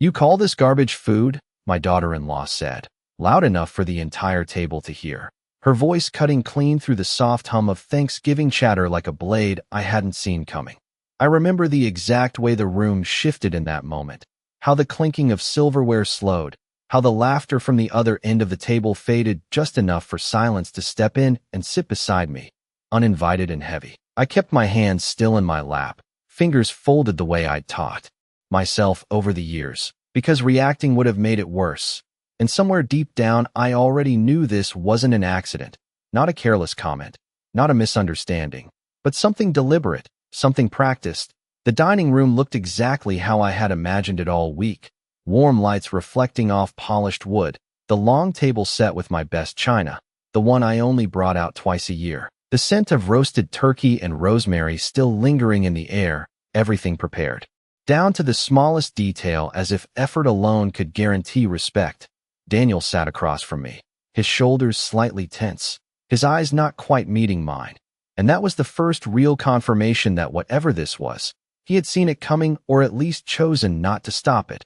"You call this garbage food?" my daughter-in-law said, loud enough for the entire table to hear, her voice cutting clean through the soft hum of Thanksgiving chatter like a blade I hadn't seen coming. I remember the exact way the room shifted in that moment, how the clinking of silverware slowed, how the laughter from the other end of the table faded just enough for silence to step in and sit beside me, uninvited and heavy. I kept my hands still in my lap, fingers folded the way I'd taught myself over the years, because reacting would have made it worse. And somewhere deep down, I already knew this wasn't an accident, not a careless comment, not a misunderstanding, but something deliberate, something practiced. The dining room looked exactly how I had imagined it all week. Warm lights reflecting off polished wood, the long table set with my best china, the one I only brought out twice a year, the scent of roasted turkey and rosemary still lingering in the air, everything prepared, down to the smallest detail, as if effort alone could guarantee respect. Daniel sat across from me, his shoulders slightly tense, his eyes not quite meeting mine. And that was the first real confirmation that whatever this was, he had seen it coming or at least chosen not to stop it.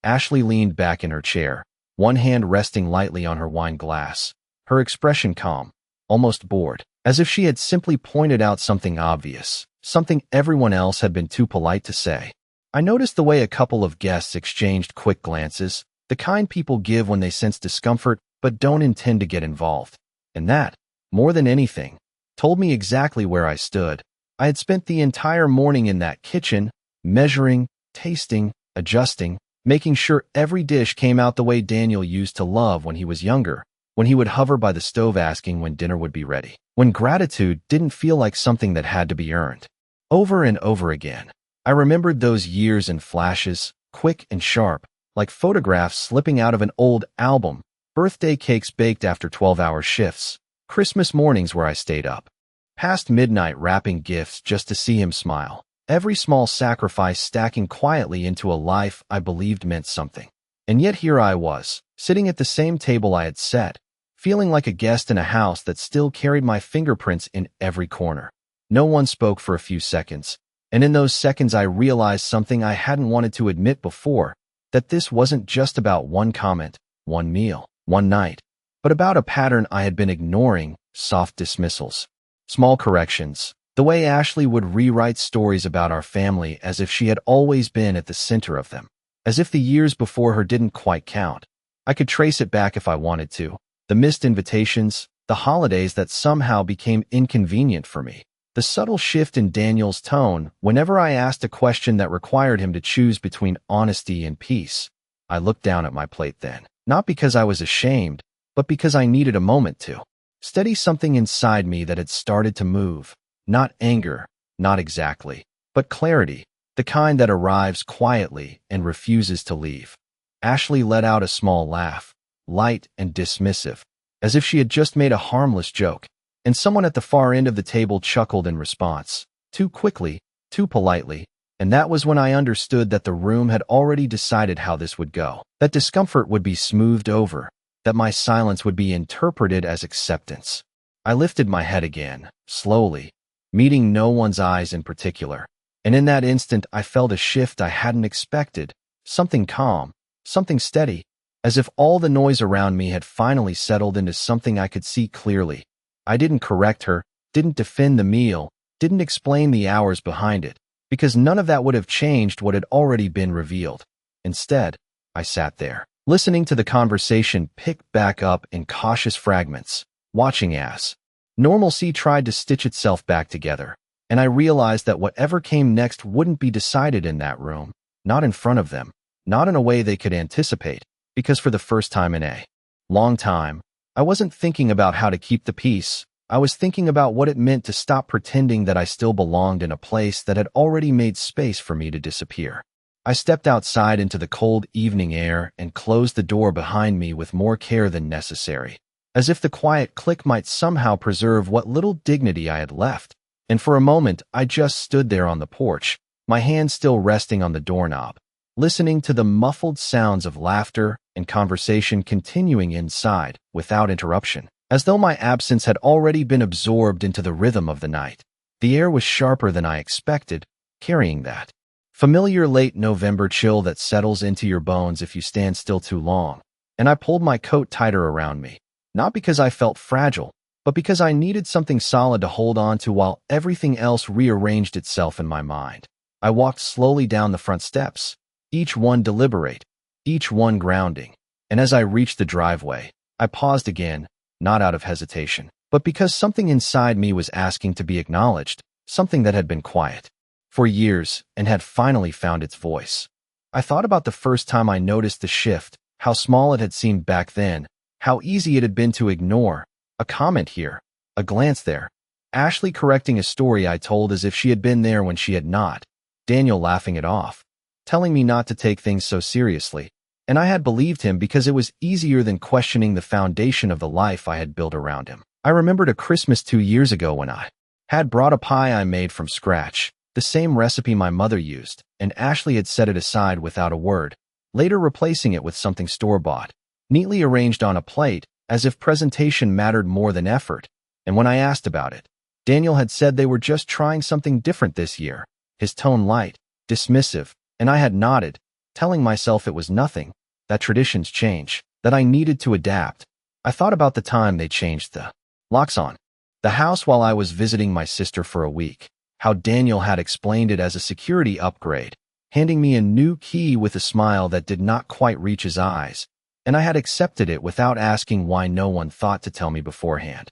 Ashley leaned back in her chair, one hand resting lightly on her wine glass, her expression calm, almost bored, as if she had simply pointed out something obvious, something everyone else had been too polite to say. I noticed the way a couple of guests exchanged quick glances, the kind people give when they sense discomfort but don't intend to get involved. And that, more than anything, told me exactly where I stood. I had spent the entire morning in that kitchen, measuring, tasting, adjusting, making sure every dish came out the way Daniel used to love when he was younger, when he would hover by the stove asking when dinner would be ready, when gratitude didn't feel like something that had to be earned. Over and over again, I remembered those years in flashes, quick and sharp, like photographs slipping out of an old album, birthday cakes baked after 12-hour shifts, Christmas mornings where I stayed up past midnight wrapping gifts just to see him smile. Every small sacrifice stacking quietly into a life I believed meant something. And yet here I was, sitting at the same table I had set, feeling like a guest in a house that still carried my fingerprints in every corner. No one spoke for a few seconds, and in those seconds I realized something I hadn't wanted to admit before, that this wasn't just about one comment, one meal, one night, but about a pattern I had been ignoring, soft dismissals, small corrections, the way Ashley would rewrite stories about our family as if she had always been at the center of them, as if the years before her didn't quite count. I could trace it back if I wanted to, the missed invitations, the holidays that somehow became inconvenient for me, the subtle shift in Daniel's tone whenever I asked a question that required him to choose between honesty and peace. I looked down at my plate then, not because I was ashamed, but because I needed a moment to steady something inside me that had started to move. Not anger, not exactly, but clarity, the kind that arrives quietly and refuses to leave. Ashley let out a small laugh, light and dismissive, as if she had just made a harmless joke, and someone at the far end of the table chuckled in response, too quickly, too politely, and that was when I understood that the room had already decided how this would go, that discomfort would be smoothed over, that my silence would be interpreted as acceptance. I lifted my head again, slowly, meeting no one's eyes in particular, and in that instant I felt a shift I hadn't expected, something calm, something steady, as if all the noise around me had finally settled into something I could see clearly. I didn't correct her, didn't defend the meal, didn't explain the hours behind it, because none of that would have changed what had already been revealed. Instead, I sat there, listening to the conversation pick back up in cautious fragments, watching as normalcy tried to stitch itself back together, and I realized that whatever came next wouldn't be decided in that room, not in front of them, not in a way they could anticipate, because for the first time in a long time, I wasn't thinking about how to keep the peace. I was thinking about what it meant to stop pretending that I still belonged in a place that had already made space for me to disappear. I stepped outside into the cold evening air and closed the door behind me with more care than necessary, as if the quiet click might somehow preserve what little dignity I had left. And for a moment, I just stood there on the porch, my hand still resting on the doorknob, listening to the muffled sounds of laughter and conversation continuing inside without interruption, as though my absence had already been absorbed into the rhythm of the night. The air was sharper than I expected, carrying that familiar late November chill that settles into your bones if you stand still too long. And I pulled my coat tighter around me, not because I felt fragile, but because I needed something solid to hold on to while everything else rearranged itself in my mind. I walked slowly down the front steps, each one deliberate, each one grounding. And as I reached the driveway, I paused again, not out of hesitation, but because something inside me was asking to be acknowledged, something that had been quiet for years and had finally found its voice. I thought about the first time I noticed the shift, how small it had seemed back then, how easy it had been to ignore. A comment here, a glance there, Ashley correcting a story I told as if she had been there when she had not, Daniel laughing it off, telling me not to take things so seriously. And I had believed him because it was easier than questioning the foundation of the life I had built around him. I remembered a Christmas 2 years ago when I had brought a pie I made from scratch, the same recipe my mother used, and Ashley had set it aside without a word, later replacing it with something store-bought, neatly arranged on a plate, as if presentation mattered more than effort. And when I asked about it, Daniel had said they were just trying something different this year, his tone light, dismissive, and I had nodded, telling myself it was nothing, that traditions change, that I needed to adapt. I thought about the time they changed the locks on the house while I was visiting my sister for a week, how Daniel had explained it as a security upgrade, handing me a new key with a smile that did not quite reach his eyes, and I had accepted it without asking why no one thought to tell me beforehand.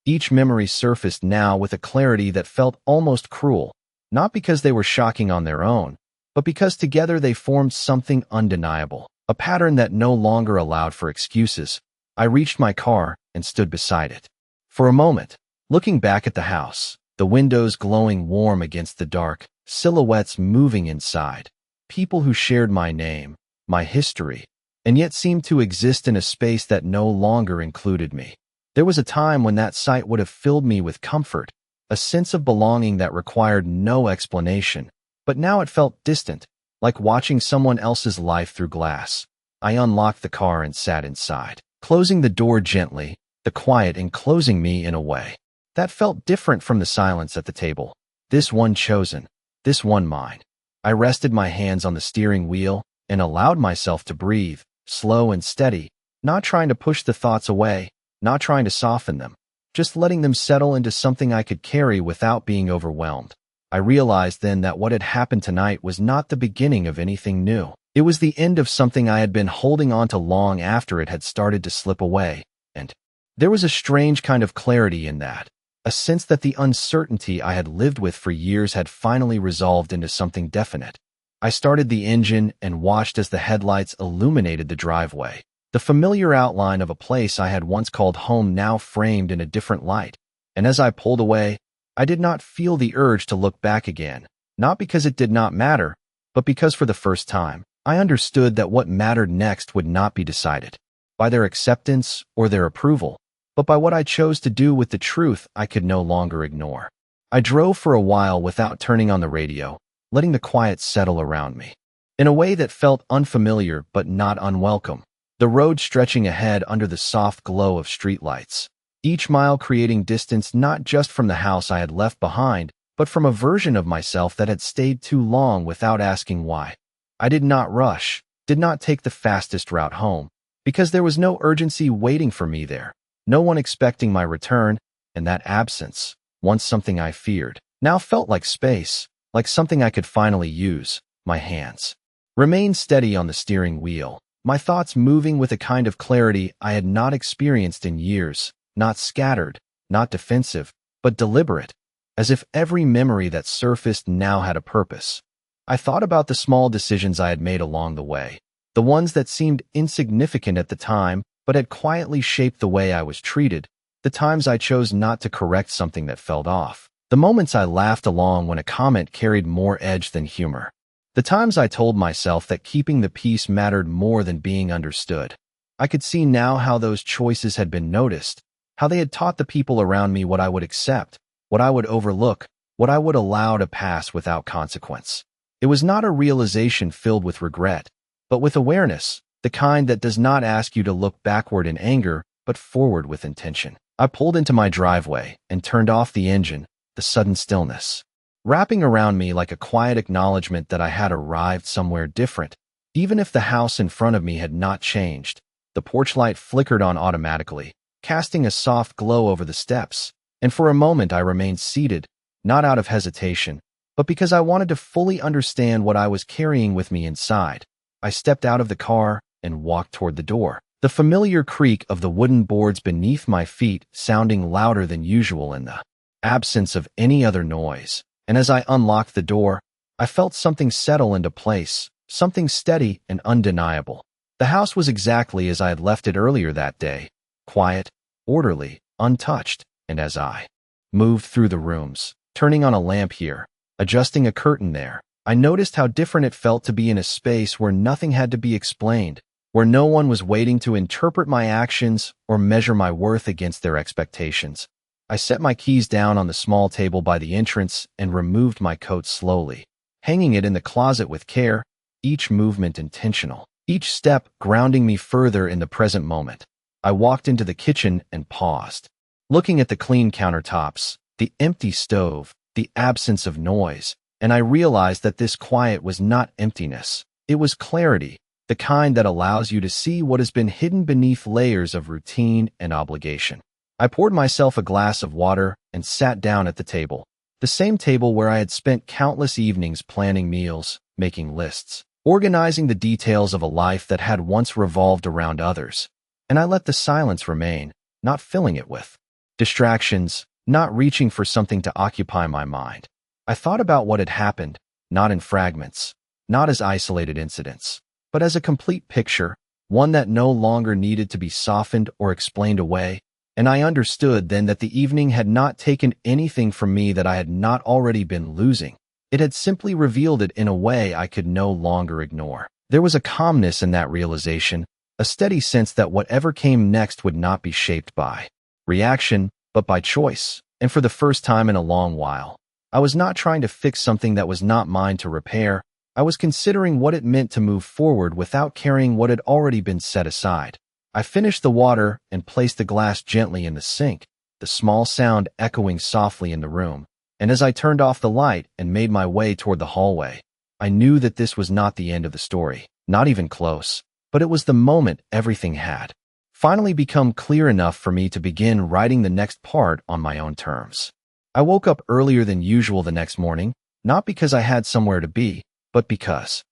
Each memory surfaced now with a clarity that felt almost cruel, not because they were shocking on their own, but because together they formed something undeniable, a pattern that no longer allowed for excuses. I reached my car and stood beside it. For a moment, looking back at the house, the windows glowing warm against the dark, silhouettes moving inside, people who shared my name, my history, and yet seemed to exist in a space that no longer included me. There was a time when that sight would have filled me with comfort, a sense of belonging that required no explanation, but now it felt distant, like watching someone else's life through glass. I unlocked the car and sat inside, closing the door gently, the quiet enclosing me in a way that felt different from the silence at the table. This one chosen, this one mine. I rested my hands on the steering wheel and allowed myself to breathe, slow and steady, not trying to push the thoughts away, not trying to soften them, just letting them settle into something I could carry without being overwhelmed. I realized then that what had happened tonight was not the beginning of anything new. It was the end of something I had been holding on to long after it had started to slip away, and there was a strange kind of clarity in that, a sense that the uncertainty I had lived with for years had finally resolved into something definite. I started the engine and watched as the headlights illuminated the driveway, the familiar outline of a place I had once called home now framed in a different light. And as I pulled away, I did not feel the urge to look back again, not because it did not matter, but because for the first time, I understood that what mattered next would not be decided by their acceptance or their approval, but by what I chose to do with the truth I could no longer ignore. I drove for a while without turning on the radio, letting the quiet settle around me. In a way that felt unfamiliar but not unwelcome, the road stretching ahead under the soft glow of streetlights, each mile creating distance not just from the house I had left behind, but from a version of myself that had stayed too long without asking why. I did not rush, did not take the fastest route home, because there was no urgency waiting for me there, no one expecting my return, and that absence, once something I feared, now felt like space, like something I could finally use. My hands remained steady on the steering wheel, my thoughts moving with a kind of clarity I had not experienced in years, not scattered, not defensive, but deliberate, as if every memory that surfaced now had a purpose. I thought about the small decisions I had made along the way, the ones that seemed insignificant at the time but had quietly shaped the way I was treated, the times I chose not to correct something that felt off, the moments I laughed along when a comment carried more edge than humor, the times I told myself that keeping the peace mattered more than being understood. I could see now how those choices had been noticed, how they had taught the people around me what I would accept, what I would overlook, what I would allow to pass without consequence. It was not a realization filled with regret, but with awareness, the kind that does not ask you to look backward in anger, but forward with intention. I pulled into my driveway and turned off the engine, the sudden stillness wrapping around me like a quiet acknowledgment that I had arrived somewhere different. Even if the house in front of me had not changed, the porch light flickered on automatically, casting a soft glow over the steps, and for a moment I remained seated, not out of hesitation, but because I wanted to fully understand what I was carrying with me inside. I stepped out of the car and walked toward the door, the familiar creak of the wooden boards beneath my feet sounding louder than usual in the absence of any other noise. And as I unlocked the door, I felt something settle into place, something steady and undeniable. The house was exactly as I had left it earlier that day, quiet, orderly, untouched, and as I moved through the rooms, turning on a lamp here, adjusting a curtain there, I noticed how different it felt to be in a space where nothing had to be explained, where no one was waiting to interpret my actions or measure my worth against their expectations. I set my keys down on the small table by the entrance and removed my coat slowly, hanging it in the closet with care, each movement intentional, each step grounding me further in the present moment. I walked into the kitchen and paused, looking at the clean countertops, the empty stove, the absence of noise, and I realized that this quiet was not emptiness. It was clarity, the kind that allows you to see what has been hidden beneath layers of routine and obligation. I poured myself a glass of water and sat down at the table, the same table where I had spent countless evenings planning meals, making lists, organizing the details of a life that had once revolved around others. And I let the silence remain, not filling it with distractions, not reaching for something to occupy my mind. I thought about what had happened, not in fragments, not as isolated incidents, but as a complete picture, one that no longer needed to be softened or explained away. And I understood then that the evening had not taken anything from me that I had not already been losing. It had simply revealed it in a way I could no longer ignore. There was a calmness in that realization, a steady sense that whatever came next would not be shaped by reaction, but by choice. And for the first time in a long while, I was not trying to fix something that was not mine to repair. I was considering what it meant to move forward without carrying what had already been set aside. I finished the water and placed the glass gently in the sink, the small sound echoing softly in the room. And as I turned off the light and made my way toward the hallway, I knew that this was not the end of the story, not even close, but it was the moment everything had finally become clear enough for me to begin writing the next part on my own terms. I woke up earlier than usual the next morning, not because I had somewhere to be, but because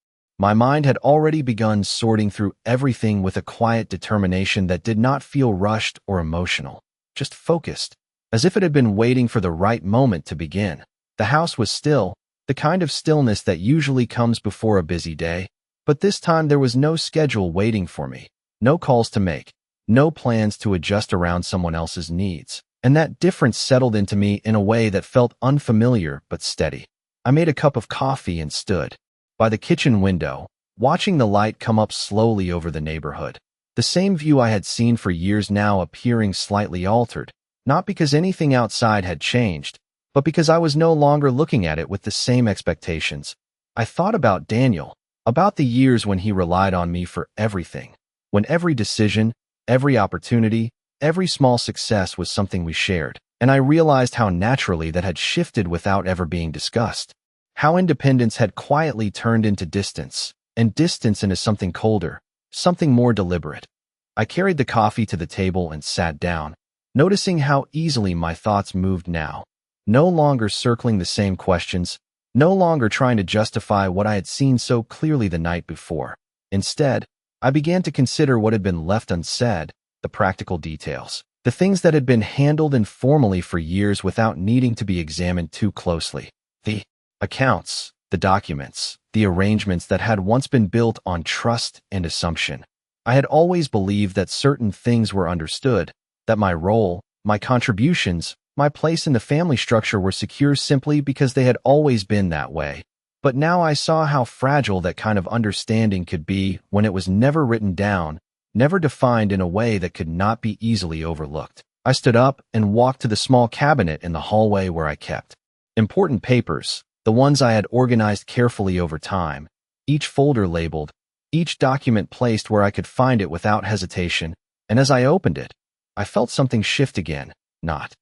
my mind had already begun sorting through everything with a quiet determination that did not feel rushed or emotional, just focused, as if it had been waiting for the right moment to begin. The house was still, the kind of stillness that usually comes before a busy day, but this time there was no schedule waiting for me, no calls to make, no plans to adjust around someone else's needs. And that difference settled into me in a way that felt unfamiliar but steady. I made a cup of coffee and stood by the kitchen window, watching the light come up slowly over the neighborhood. The same view I had seen for years now appearing slightly altered, not because anything outside had changed, but because I was no longer looking at it with the same expectations. I thought about Daniel, about the years when he relied on me for everything, when every decision, every opportunity, every small success was something we shared, and I realized how naturally that had shifted without ever being discussed. How independence had quietly turned into distance, and distance into something colder, something more deliberate. I carried the coffee to the table and sat down, noticing how easily my thoughts moved now, no longer circling the same questions, no longer trying to justify what I had seen so clearly the night before. Instead, I began to consider what had been left unsaid, the practical details, the things that had been handled informally for years without needing to be examined too closely. The accounts, the documents, the arrangements that had once been built on trust and assumption. I had always believed that certain things were understood, that my role, my contributions, my place in the family structure were secure simply because they had always been that way. But now I saw how fragile that kind of understanding could be when it was never written down, never defined in a way that could not be easily overlooked. I stood up and walked to the small cabinet in the hallway where I kept important papers, the ones I had organized carefully over time, each folder labeled, each document placed where I could find it without hesitation, and as I opened it, I felt something shift again, not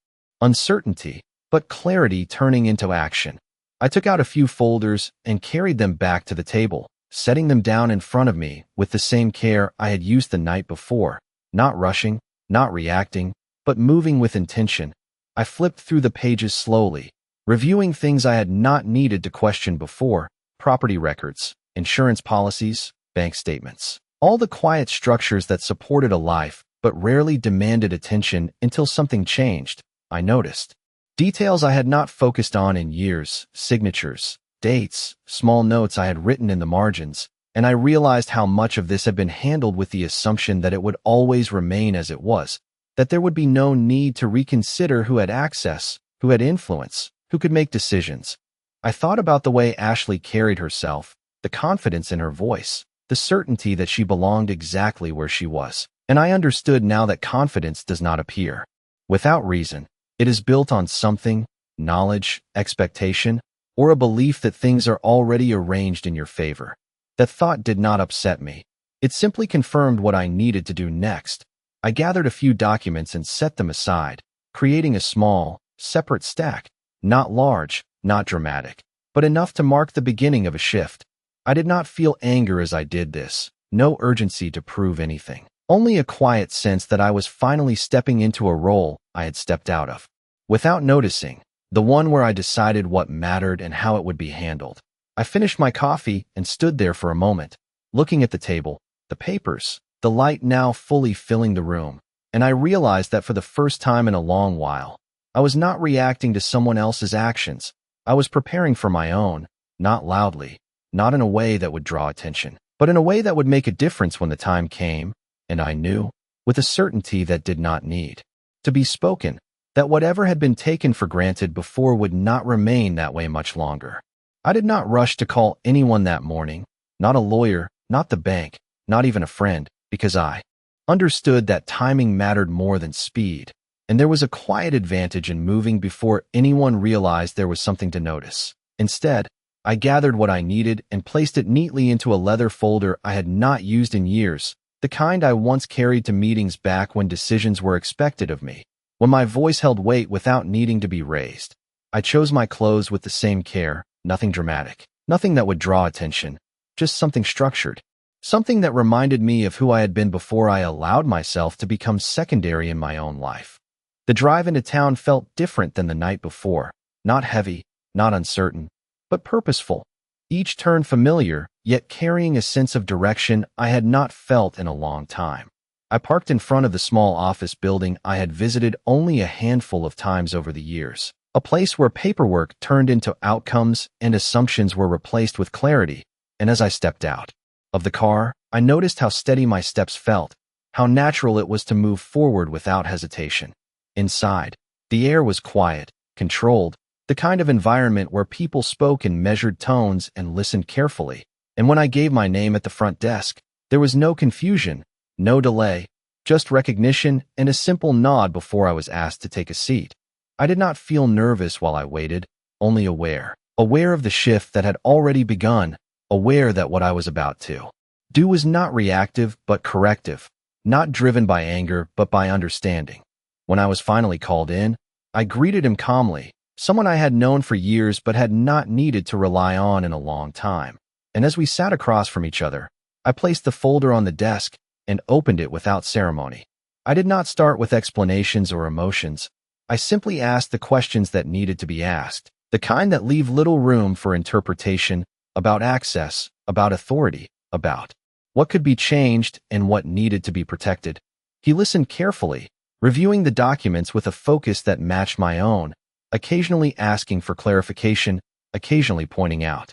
uncertainty, but clarity turning into action. I took out a few folders and carried them back to the table, setting them down in front of me with the same care I had used the night before, not rushing, not reacting, but moving with intention. I flipped through the pages slowly, reviewing things I had not needed to question before: property records, insurance policies, bank statements. All the quiet structures that supported a life but rarely demanded attention until something changed. I noticed details I had not focused on in years: signatures, dates, small notes I had written in the margins, and I realized how much of this had been handled with the assumption that it would always remain as it was, that there would be no need to reconsider who had access, who had influence, who could make decisions. I thought about the way Ashley carried herself, the confidence in her voice, the certainty that she belonged exactly where she was, and I understood now that confidence does not appear without reason. It is built on something: knowledge, expectation, or a belief that things are already arranged in your favor. That thought did not upset me. It simply confirmed what I needed to do next. I gathered a few documents and set them aside, creating a small, separate stack, not large, not dramatic, but enough to mark the beginning of a shift. I did not feel anger as I did this, no urgency to prove anything, only a quiet sense that I was finally stepping into a role I had stepped out of. Without noticing, the one where I decided what mattered and how it would be handled. I finished my coffee and stood there for a moment, looking at the table, the papers, the light now fully filling the room, and I realized that for the first time in a long while, I was not reacting to someone else's actions. I was preparing for my own, not loudly, not in a way that would draw attention, but in a way that would make a difference when the time came, and I knew, with a certainty that did not need to be spoken, that whatever had been taken for granted before would not remain that way much longer. I did not rush to call anyone that morning, not a lawyer, not the bank, not even a friend, because I understood that timing mattered more than speed, and there was a quiet advantage in moving before anyone realized there was something to notice. Instead, I gathered what I needed and placed it neatly into a leather folder I had not used in years, the kind I once carried to meetings back when decisions were expected of me, when my voice held weight without needing to be raised. I chose my clothes with the same care, nothing dramatic, nothing that would draw attention, just something structured, something that reminded me of who I had been before I allowed myself to become secondary in my own life. The drive into town felt different than the night before, not heavy, not uncertain, but purposeful. Each turn familiar, yet carrying a sense of direction I had not felt in a long time. I parked in front of the small office building I had visited only a handful of times over the years, a place where paperwork turned into outcomes and assumptions were replaced with clarity, and as I stepped out of the car, I noticed how steady my steps felt, how natural it was to move forward without hesitation. Inside, the air was quiet, controlled, the kind of environment where people spoke in measured tones and listened carefully. And when I gave my name at the front desk, there was no confusion, no delay, just recognition and a simple nod before I was asked to take a seat. I did not feel nervous while I waited, only aware of the shift that had already begun, aware that what I was about to do was not reactive but corrective, not driven by anger but by understanding. When I was finally called in, I greeted him calmly, someone I had known for years but had not needed to rely on in a long time. And as we sat across from each other, I placed the folder on the desk and opened it without ceremony. I did not start with explanations or emotions. I simply asked the questions that needed to be asked, the kind that leave little room for interpretation, about access, about authority, about what could be changed and what needed to be protected. He listened carefully, reviewing the documents with a focus that matched my own, occasionally asking for clarification, occasionally pointing out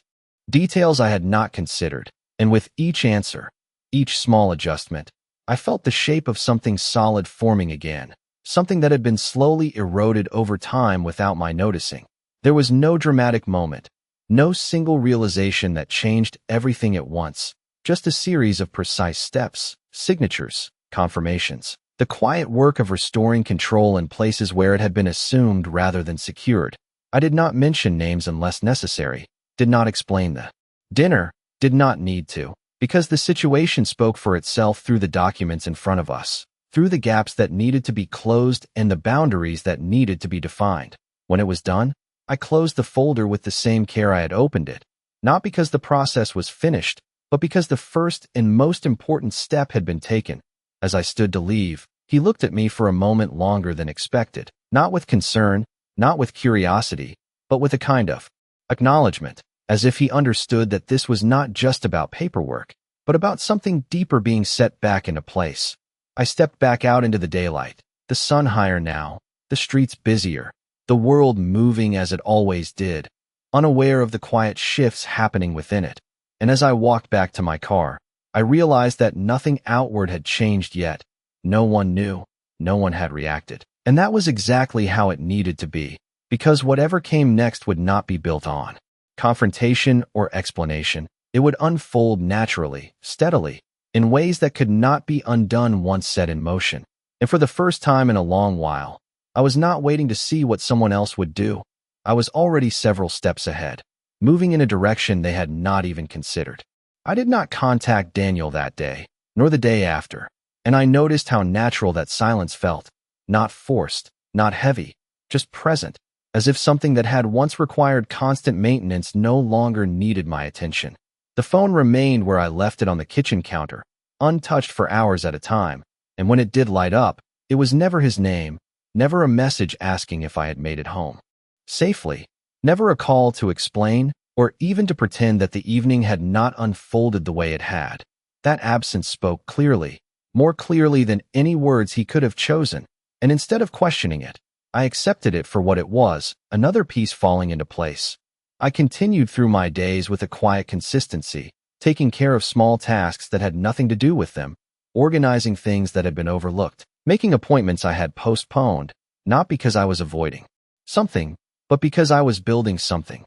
details I had not considered, and with each answer, each small adjustment, I felt the shape of something solid forming again, something that had been slowly eroded over time without my noticing. There was no dramatic moment, no single realization that changed everything at once, just a series of precise steps, signatures, confirmations, the quiet work of restoring control in places where it had been assumed rather than secured. I did not mention names unless necessary, did not explain the dinner, did not need to, because the situation spoke for itself through the documents in front of us, through the gaps that needed to be closed and the boundaries that needed to be defined. When it was done, I closed the folder with the same care I had opened it, not because the process was finished, but because the first and most important step had been taken. As I stood to leave, he looked at me for a moment longer than expected, not with concern, not with curiosity, but with a kind of acknowledgment, as if he understood that this was not just about paperwork, but about something deeper being set back into place. I stepped back out into the daylight, the sun higher now, the streets busier, the world moving as it always did, unaware of the quiet shifts happening within it. And as I walked back to my car, I realized that nothing outward had changed yet. No one knew, no one had reacted. And that was exactly how it needed to be, because whatever came next would not be built on confrontation or explanation. It would unfold naturally, steadily, in ways that could not be undone once set in motion. And for the first time in a long while, I was not waiting to see what someone else would do. I was already several steps ahead, moving in a direction they had not even considered. I did not contact Daniel that day, nor the day after, and I noticed how natural that silence felt. Not forced, not heavy, just present, as if something that had once required constant maintenance no longer needed my attention. The phone remained where I left it on the kitchen counter, untouched for hours at a time, and when it did light up, it was never his name, never a message asking if I had made it home safely, never a call to explain, or even to pretend that the evening had not unfolded the way it had. That absence spoke clearly, more clearly than any words he could have chosen, and instead of questioning it, I accepted it for what it was, another piece falling into place. I continued through my days with a quiet consistency, taking care of small tasks that had nothing to do with them, organizing things that had been overlooked, making appointments I had postponed, not because I was avoiding something, but because I was building something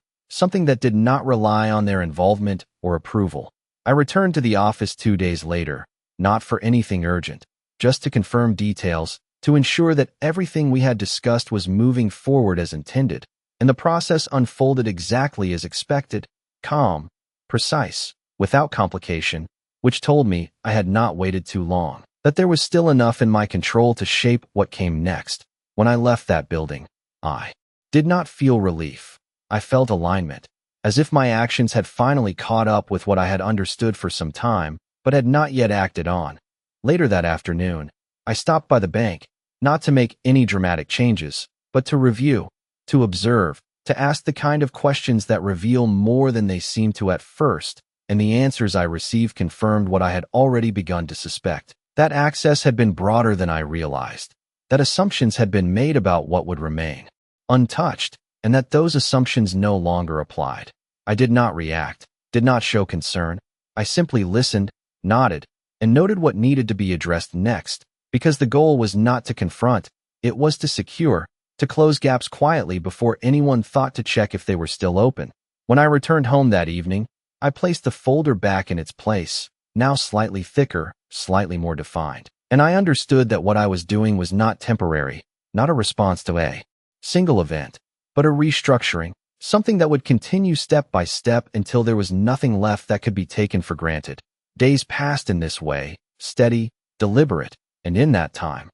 that did not rely on their involvement or approval. I returned to the office 2 days later, not for anything urgent, just to confirm details, to ensure that everything we had discussed was moving forward as intended, and the process unfolded exactly as expected, calm, precise, without complication, which told me I had not waited too long, that there was still enough in my control to shape what came next. When I left that building, I did not feel relief. I felt alignment, as if my actions had finally caught up with what I had understood for some time, but had not yet acted on. Later that afternoon, I stopped by the bank, not to make any dramatic changes, but to review, to observe, to ask the kind of questions that reveal more than they seem to at first, and the answers I received confirmed what I had already begun to suspect. That access had been broader than I realized, that assumptions had been made about what would remain untouched, and that those assumptions no longer applied. I did not react, did not show concern. I simply listened, nodded, and noted what needed to be addressed next, because the goal was not to confront, it was to secure, to close gaps quietly before anyone thought to check if they were still open. When I returned home that evening, I placed the folder back in its place, now slightly thicker, slightly more defined, and I understood that what I was doing was not temporary, not a response to a single event, but a restructuring, something that would continue step by step until there was nothing left that could be taken for granted. Days passed in this way, steady, deliberate, and in that time,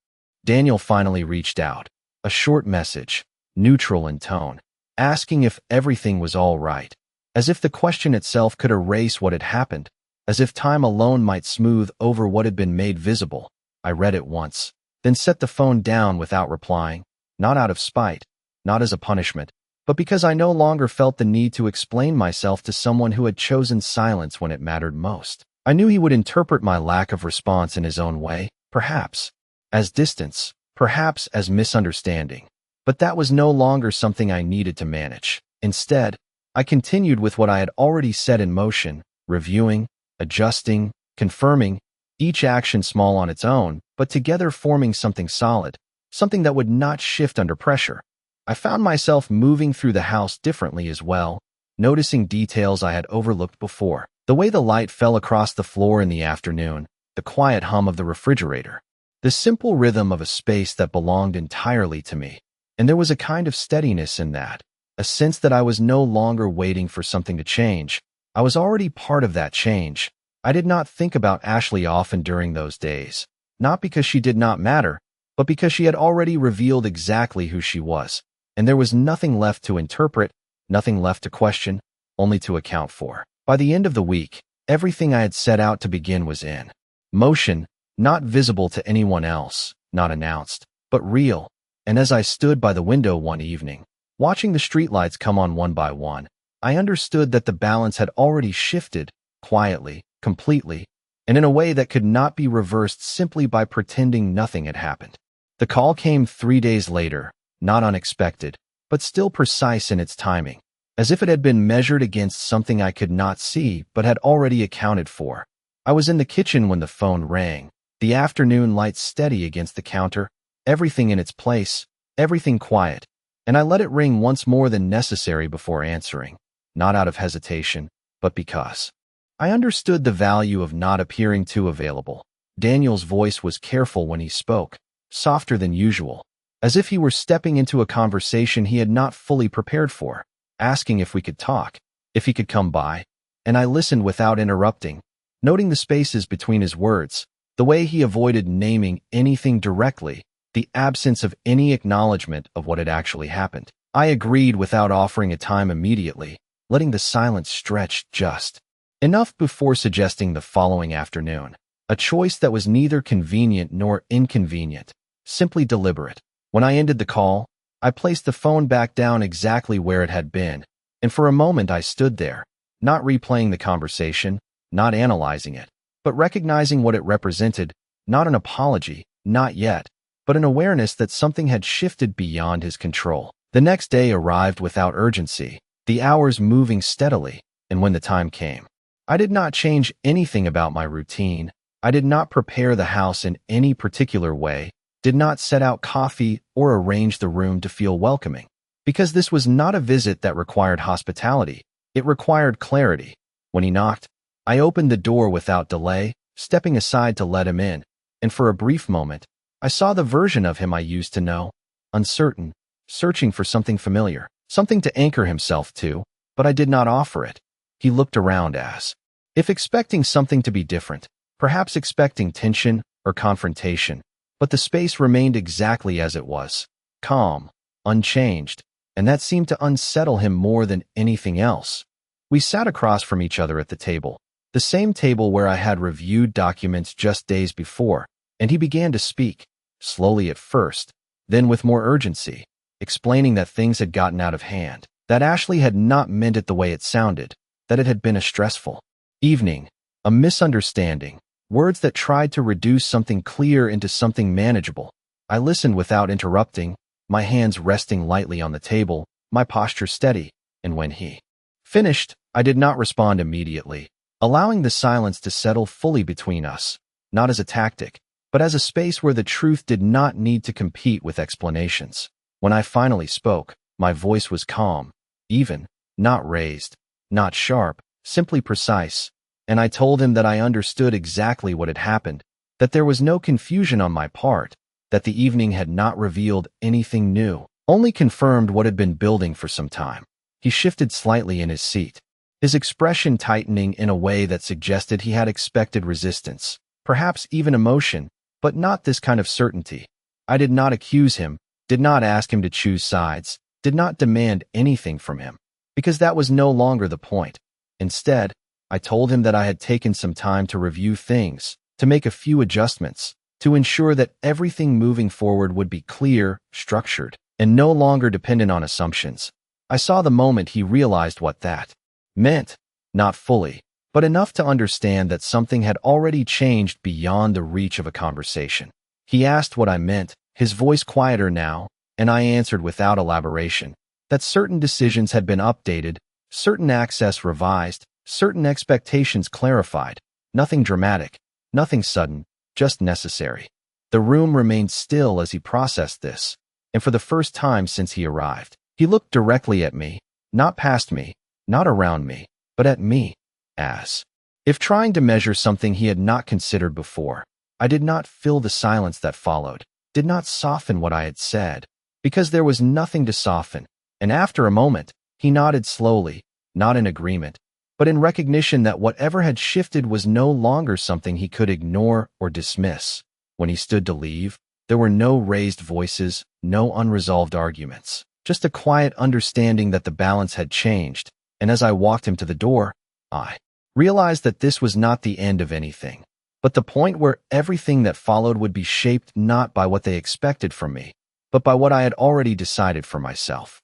Daniel finally reached out. A short message, neutral in tone, asking if everything was all right, as if the question itself could erase what had happened, as if time alone might smooth over what had been made visible. I read it once, then set the phone down without replying, not out of spite, not as a punishment, but because I no longer felt the need to explain myself to someone who had chosen silence when it mattered most. I knew he would interpret my lack of response in his own way, perhaps as distance, perhaps as misunderstanding, but that was no longer something I needed to manage. Instead, I continued with what I had already set in motion, reviewing, adjusting, confirming, each action small on its own, but together forming something solid, something that would not shift under pressure. I found myself moving through the house differently as well, noticing details I had overlooked before. The way the light fell across the floor in the afternoon, the quiet hum of the refrigerator, the simple rhythm of a space that belonged entirely to me. And there was a kind of steadiness in that, a sense that I was no longer waiting for something to change. I was already part of that change. I did not think about Ashley often during those days, not because she did not matter, but because she had already revealed exactly who she was. and there was nothing left to interpret, nothing left to question, only to account for. By the end of the week, everything I had set out to begin was in motion, not visible to anyone else, not announced, but real. And as I stood by the window one evening, watching the streetlights come on one by one, I understood that the balance had already shifted, quietly, completely, and in a way that could not be reversed simply by pretending nothing had happened. The call came 3 days later, not unexpected, but still precise in its timing, as if it had been measured against something I could not see but had already accounted for. I was in the kitchen when the phone rang, the afternoon light steady against the counter, everything in its place, everything quiet, and I let it ring once more than necessary before answering, not out of hesitation, but because I understood the value of not appearing too available. Daniel's voice was careful when he spoke, softer than usual, as if he were stepping into a conversation he had not fully prepared for, asking if we could talk, if he could come by, and I listened without interrupting, noting the spaces between his words, the way he avoided naming anything directly, the absence of any acknowledgment of what had actually happened. I agreed without offering a time immediately, letting the silence stretch just enough before suggesting the following afternoon, a choice that was neither convenient nor inconvenient, simply deliberate. When I ended the call, I placed the phone back down exactly where it had been, and for a moment I stood there, not replaying the conversation, not analyzing it, but recognizing what it represented, not an apology, not yet, but an awareness that something had shifted beyond his control. The next day arrived without urgency, the hours moving steadily, and when the time came, I did not change anything about my routine. I did not prepare the house in any particular way, did not set out coffee or arrange the room to feel welcoming, because this was not a visit that required hospitality. It required clarity. When he knocked, I opened the door without delay, stepping aside to let him in, and for a brief moment, I saw the version of him I used to know, uncertain, searching for something familiar, something to anchor himself to, but I did not offer it. He looked around as if expecting something to be different, perhaps expecting tension or confrontation, but the space remained exactly as it was, calm, unchanged, and that seemed to unsettle him more than anything else. We sat across from each other at the table, the same table where I had reviewed documents just days before, and he began to speak, slowly at first, then with more urgency, explaining that things had gotten out of hand, that Ashley had not meant it the way it sounded, that it had been a stressful evening, a misunderstanding, words that tried to reduce something clear into something manageable. I listened without interrupting, my hands resting lightly on the table, my posture steady, and when he finished, I did not respond immediately, allowing the silence to settle fully between us, not as a tactic, but as a space where the truth did not need to compete with explanations. When I finally spoke, my voice was calm, even, not raised, not sharp, simply precise, and I told him that I understood exactly what had happened, that there was no confusion on my part, that the evening had not revealed anything new, only confirmed what had been building for some time. He shifted slightly in his seat, his expression tightening in a way that suggested he had expected resistance, perhaps even emotion, but not this kind of certainty. I did not accuse him, did not ask him to choose sides, did not demand anything from him, because that was no longer the point. Instead, I told him that I had taken some time to review things, to make a few adjustments, to ensure that everything moving forward would be clear, structured, and no longer dependent on assumptions. I saw the moment he realized what that meant, not fully, but enough to understand that something had already changed beyond the reach of a conversation. He asked what I meant, his voice quieter now, and I answered without elaboration, that certain decisions had been updated, certain access revised, certain expectations clarified, nothing dramatic, nothing sudden, just necessary. The room remained still as he processed this, and for the first time since he arrived, he looked directly at me, not past me, not around me, but at me, as if trying to measure something he had not considered before. I did not fill the silence that followed, did not soften what I had said, because there was nothing to soften, and after a moment, he nodded slowly, not in agreement, but in recognition that whatever had shifted was no longer something he could ignore or dismiss. When he stood to leave, there were no raised voices, no unresolved arguments, just a quiet understanding that the balance had changed, and as I walked him to the door, I realized that this was not the end of anything, but the point where everything that followed would be shaped not by what they expected from me, but by what I had already decided for myself.